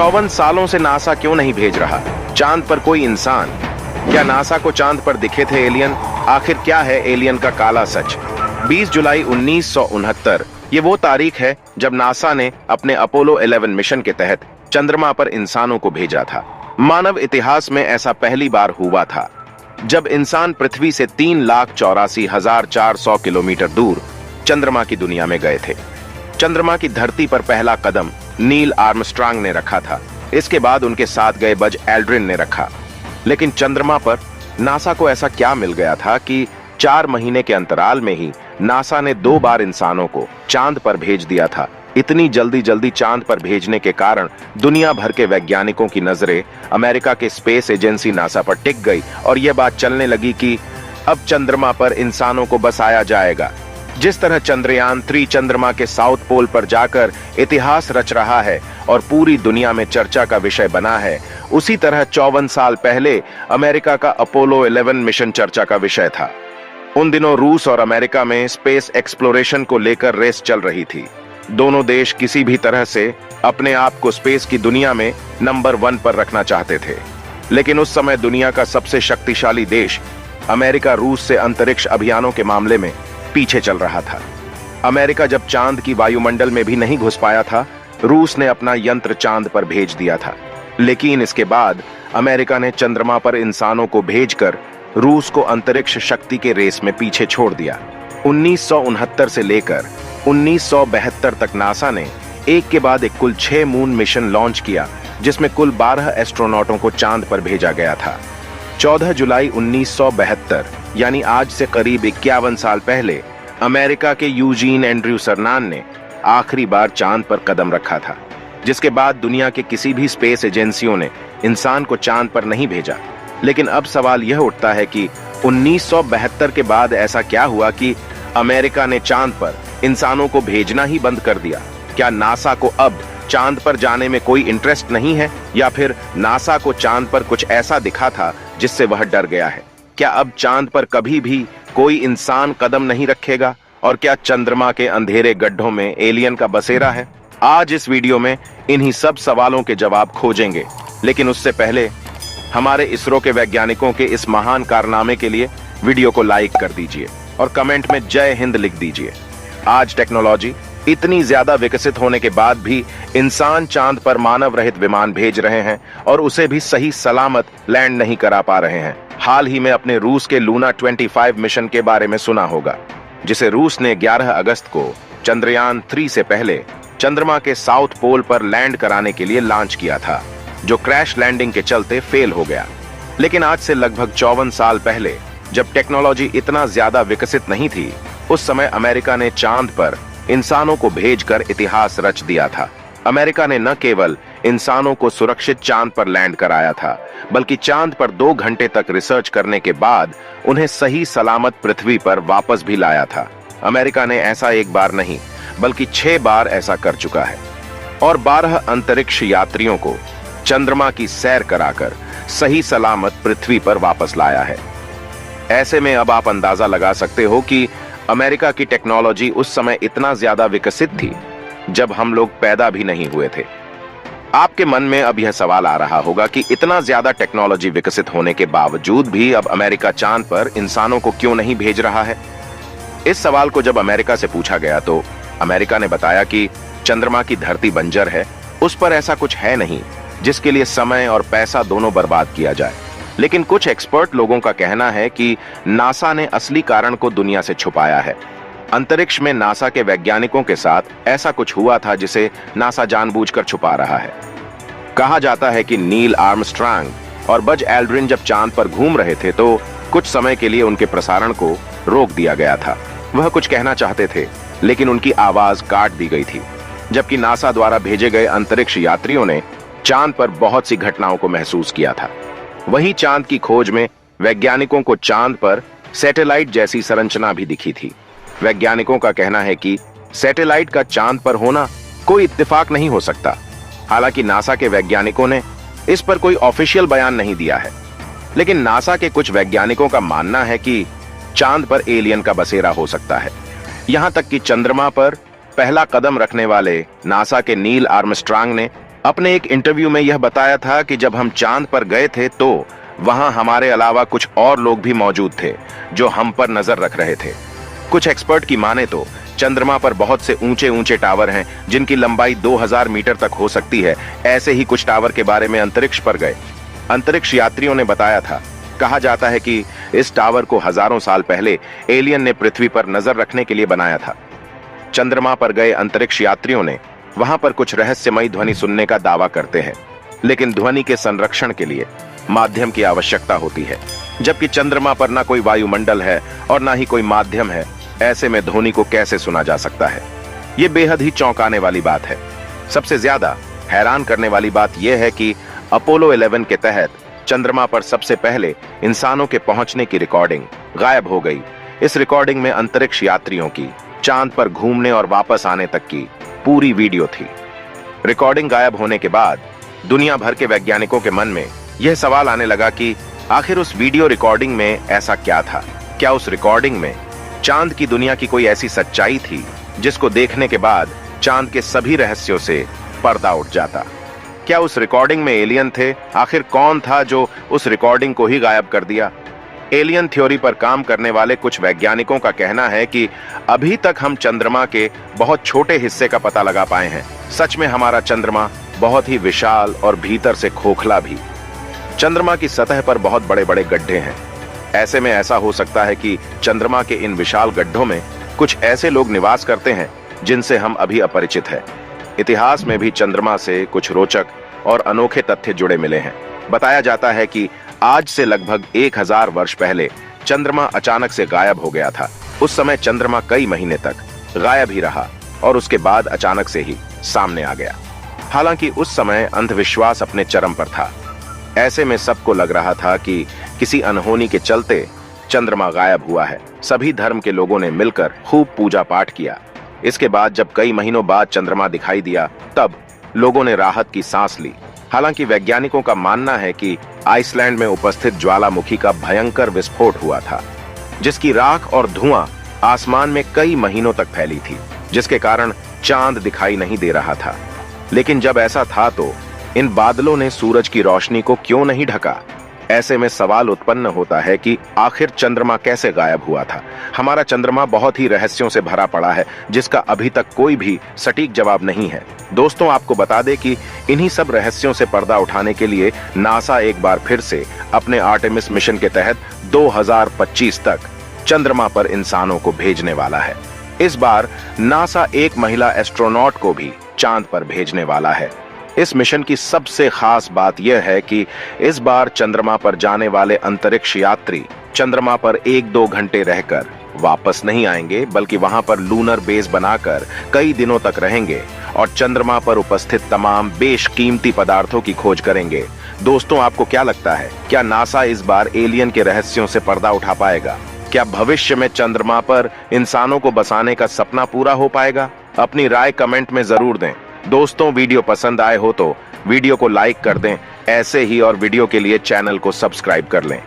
54 सालों से नासा क्यों नहीं भेज रहा चांद पर कोई इंसान? क्या नासा को चांद पर दिखे थे एलियन? आखिर क्या है एलियन का काला सच? 20 जुलाई 1969 ये वो तारीख है जब नासा ने अपने अपोलो 11 मिशन के तहत चंद्रमा पर इंसानों को भेजा था। मानव इतिहास में ऐसा पहली बार हुआ था जब इंसान पृथ्वी से 3,84,400 किलोमीटर दूर चंद्रमा की दुनिया में गए थे। चंद्रमा की धरती पर पहला कदम नील आर्मस्ट्रांग ने रखा था। इसके बाद उनके साथ गए बज एल्ड्रिन ने रखा। लेकिन चंद्रमा पर नासा को ऐसा क्या मिल गया था कि 4 महीने के अंतराल में ही नासा ने 2 बार इंसानों को चांद पर भेज दिया था। इतनी जल्दी चांद पर भेजने के कारण दुनिया भर के वैज्ञानिकों की नजरें अमेरिका के स्पेस एजेंसी नासा पर टिक गई और यह बात चलने लगी कि अब चंद्रमा पर इंसानों को बसाया जाएगा। जिस तरह चंद्रयान 3 चंद्रमा के साउथ पोल पर जाकर इतिहास रच रहा है और पूरी दुनिया में चर्चा का विषय बना है, उसी तरह 54 साल पहले अमेरिका का अपोलो 11 मिशन चर्चा का विषय था। उन दिनों रूस और अमेरिका में स्पेस एक्सप्लोरेशन को लेकर रेस चल रही थी। दोनों देश किसी भी तरह से अपने आप को स्पेस की दुनिया में नंबर 1 पर रखना चाहते थे। लेकिन उस समय दुनिया का सबसे शक्तिशाली देश अमेरिका रूस से अंतरिक्ष अभियानों के मामले में पीछे चल रहा था। अमेरिका जब चांद की वायुमंडल में भी नहीं घुस पाया था, रूस ने अपना यंत्र चांद पर भेज दिया था। लेकिन इसके बाद अमेरिका ने चंद्रमा पर इंसानों को भेजकर रूस को अंतरिक्ष शक्ति के रेस में पीछे छोड़ दिया। 1969 से लेकर 1972 तक नासा ने एक के बाद एक कुल 6 मून मिशन लॉन्च किया, जिसमें कुल 12 एस्ट्रोनॉटों को चांद पर भेजा गया था। 14 जुलाई 1972 यानी आज से करीब 51 साल पहले अमेरिका के यूजीन एंड्रयू सर्नान ने आखिरी बार चांद पर कदम रखा था, जिसके बाद दुनिया के किसी भी स्पेस एजेंसियों ने इंसान को चांद पर नहीं भेजा। लेकिन अब सवाल यह उठता है कि 1972 के बाद ऐसा क्या हुआ कि अमेरिका ने चांद पर इंसानों को भेजना ही बंद कर दिया? क्या नासा को अब चांद पर जाने में कोई इंटरेस्ट नहीं है, या फिर नासा को चांद पर कुछ ऐसा दिखा था जिससे वह डर गया है? क्या अब चांद पर कभी भी कोई इंसान कदम नहीं रखेगा? और क्या चंद्रमा के अंधेरे गड्ढों में एलियन का बसेरा है? आज इस वीडियो में इन्हीं सब सवालों के जवाब खोजेंगे। लेकिन उससे पहले हमारे इसरो के वैज्ञानिकों के इस महान कारनामे के लिए वीडियो को लाइक कर दीजिए और कमेंट में जय हिंद लिख दीजिए। आज टेक्नोलॉजी इतनी ज्यादा विकसित होने के बाद भी इंसान चांद पर मानव रहित विमान भेज रहे हैं और उसे भी सही सलामत लैंड नहीं करा पा रहे हैं। हाल ही में अपने रूस के लूना 25 मिशन के बारे में सुना होगा, जिसे रूस ने 11 अगस्त को चंद्रयान 3 से पहले चंद्रमा के साउथ पोल पर लैंड कराने के लिए लॉन्च किया था, जो क्रैश लैंडिंग के चलते फेल हो गया। लेकिन आज से लगभग 54 साल पहले, जब टेक्नोलॉजी इतना ज्यादा विकसित नहीं थी, उस समय अमेरिका ने चांद पर इंसानों को भेजकर इतिहास रच दिया था। अमेरिका ने न केवल इंसानों को सुरक्षित चांद पर लैंड कराया था, बल्कि चांद पर 2 घंटे तक रिसर्च करने के बाद उन्हें सही सलामत पृथ्वी पर वापस भी लाया था। अमेरिका ने ऐसा एक बार नहीं, बल्कि 6 बार ऐसा कर चुका है और 12 अंतरिक्ष यात्रियों को चंद्रमा की सैर कराकर सही सलामत पृथ्वी पर वापस लाया है। ऐसे में अब आप अंदाजा लगा सकते हो कि अमेरिका की टेक्नोलॉजी उस समय इतना ज्यादा विकसित थी जब हम लोग पैदा भी नहीं हुए थे। आपके मन में अब यह सवाल आ रहा होगा कि इतना ज्यादा टेक्नोलॉजी विकसित होने के बावजूद भी अब अमेरिका चांद पर इंसानों को क्यों नहीं भेज रहा है? इस सवाल को जब अमेरिका से पूछा गया तो अमेरिका ने बताया कि चंद्रमा की धरती बंजर है, उस पर ऐसा कुछ है नहीं जिसके लिए समय और पैसा दोनों बर्बाद किया जाए। लेकिन कुछ एक्सपर्ट लोगों का कहना है कि नासा ने असली कारण को दुनिया से छुपाया है। अंतरिक्ष में नासा के वैज्ञानिकों के साथ ऐसा कुछ हुआ था जिसे नासा जानबूझकर छुपा रहा है। कहा जाता है कि नील आर्मस्ट्रांग और बज एल्ड्रिन जब चांद पर घूम रहे थे तो कुछ समय के लिए उनके प्रसारण को रोक दिया गया था। वह कुछ कहना चाहते थे, लेकिन उनकी आवाज काट दी गई थी। जबकि नासा द्वारा भेजे गए अंतरिक्ष यात्रियों ने चांद पर बहुत सी घटनाओं को महसूस किया था। वहीं चांद की खोज में वैज्ञानिकों को चांद पर सैटेलाइट जैसी संरचना भी दिखी थी। वैज्ञानिकों का कहना है कि सैटेलाइट का चांद पर होना कोई इत्तेफाक नहीं हो सकता। हालांकि नासा के वैज्ञानिकों ने इस पर कोई ऑफिशियल बयान नहीं दिया है। लेकिन नासा के कुछ वैज्ञानिकों का मानना है कि चांद पर एलियन का बसेरा हो सकता है। यहां तक कि चंद्रमा पर पहला कदम रखने वाले नासा के नील आर्मस्ट्रांग ने अपने एक इंटरव्यू में यह बताया था कि जब हम चांद पर गए थे तो वहां हमारे अलावा कुछ और लोग भी मौजूद थे जो हम पर नजर रख रहे थे। कुछ एक्सपर्ट की माने तो चंद्रमा पर बहुत से ऊंचे ऊंचे टावर हैं जिनकी लंबाई 2000 मीटर तक हो सकती है। ऐसे ही कुछ टावर के बारे में अंतरिक्ष पर गए अंतरिक्ष यात्रियों ने बताया था। कहा जाता है कि इस टावर को हजारों साल पहले एलियन ने पृथ्वी पर नजर रखने के लिए बनाया था। चंद्रमा पर गए अंतरिक्ष यात्रियों ने वहां पर कुछ रहस्यमयी ध्वनि सुनने का दावा करते हैं, लेकिन ध्वनि के संरक्षण के लिए माध्यम की आवश्यकता होती है, जबकि चंद्रमा पर ना कोई वायुमंडल है और ना ही कोई माध्यम है। ऐसे में ध्वनि को कैसे सुना जा सकता है? ये बेहद ही चौंकाने वाली बात है। सबसे ज्यादा हैरान करने वाली बात यह है कि अपोलो 11 के तहत चंद्रमा पर सबसे पहले इंसानों के पहुंचने की रिकॉर्डिंग गायब हो गई। इस रिकॉर्डिंग में अंतरिक्ष यात्रियों की चांद पर घूमने और वापस आने तक की पूरी वीडियो थी। रिकॉर्डिंग गायब होने के बाद दुनिया भर के वैज्ञानिकों के मन में यह सवाल आने लगा कि आखिर उस वीडियो रिकॉर्डिंग में ऐसा क्या था? क्या उस रिकॉर्डिंग में चांद की दुनिया की कोई ऐसी सच्चाई थी जिसको देखने के बाद चांद के सभी रहस्यों से पर्दा उठ जाता? क्या उस रिकॉर्डिंग में एलियन थे? आखिर कौन था जो उस रिकॉर्डिंग को ही गायब कर दिया? एलियन थ्योरी पर काम करने वाले कुछ वैज्ञानिकों का कहना है कि अभी तक हम चंद्रमा के बहुत छोटे हिस्से का पता लगा पाए हैं। सच में हमारा चंद्रमा बहुत ही विशाल और भीतर से खोखला भी। चंद्रमा की सतह पर बहुत बड़े बड़े गड्ढे हैं। ऐसे में ऐसा हो सकता है कि चंद्रमा के इन विशाल गड्ढों में कुछ ऐसे लोग निवास करते हैं जिनसे हम अभी अपरिचित हैं। इतिहास में भी चंद्रमा से कुछ रोचक और अनोखे तथ्य जुड़े मिले हैं। बताया जाता है कि आज से लगभग 1000 वर्ष पहले चंद्रमा अचानक से गायब हो गया था। उस समय चंद्रमा कई महीने तक गायब ही रहा और उसके बाद अचानक से ही सामने आ गया। हालांकि उस समय अंधविश्वास अपने चरम पर था। ऐसे में सबको लग रहा था कि किसी अनहोनी के चलते चंद्रमा गायब हुआ है। सभी धर्म के लोगों ने मिलकर खूब पूजा पाठ किया। इसके बाद जब कई महीनों बाद चंद्रमा दिखाई दिया तब लोगों ने राहत की सांस ली। हालांकि वैज्ञानिकों का मानना है कि आइसलैंड में उपस्थित ज्वालामुखी का भयंकर विस्फोट हुआ था, जिसकी राख और धुआं आसमान में कई महीनों तक फैली थी, जिसके कारण चांद दिखाई नहीं दे रहा था। लेकिन जब ऐसा था तो इन बादलों ने सूरज की रोशनी को क्यों नहीं ढका? ऐसे में सवाल उत्पन्न होता है कि आखिर चंद्रमा कैसे गायब हुआ था? हमारा चंद्रमा बहुत ही रहस्यों से भरा पड़ा है, जिसका अभी तक कोई भी सटीक जवाब नहीं है। दोस्तों, आपको बता दें कि इन्हीं सब रहस्यों से पर्दा उठाने के लिए नासा एक बार फिर से अपने आर्टेमिस मिशन के तहत 2025 तक चंद्रमा पर इंसानों को भेजने वाला है। इस बार नासा एक महिला एस्ट्रोनॉट को भी चांद पर भेजने वाला है। इस मिशन की सबसे खास बात यह है कि इस बार चंद्रमा पर जाने वाले अंतरिक्ष यात्री चंद्रमा पर 1-2 घंटे रहकर वापस नहीं आएंगे, बल्कि वहां पर लूनर बेस बनाकर कई दिनों तक रहेंगे और चंद्रमा पर उपस्थित तमाम बेशकीमती पदार्थों की खोज करेंगे। दोस्तों, आपको क्या लगता है? क्या नासा इस बार एलियन के रहस्यों से पर्दा उठा पाएगा? क्या भविष्य में चंद्रमा पर इंसानों को बसाने का सपना पूरा हो पाएगा? अपनी राय कमेंट में जरूर दें। दोस्तों, वीडियो पसंद आए हो तो वीडियो को लाइक कर दें। ऐसे ही और वीडियो के लिए चैनल को सब्सक्राइब कर लें।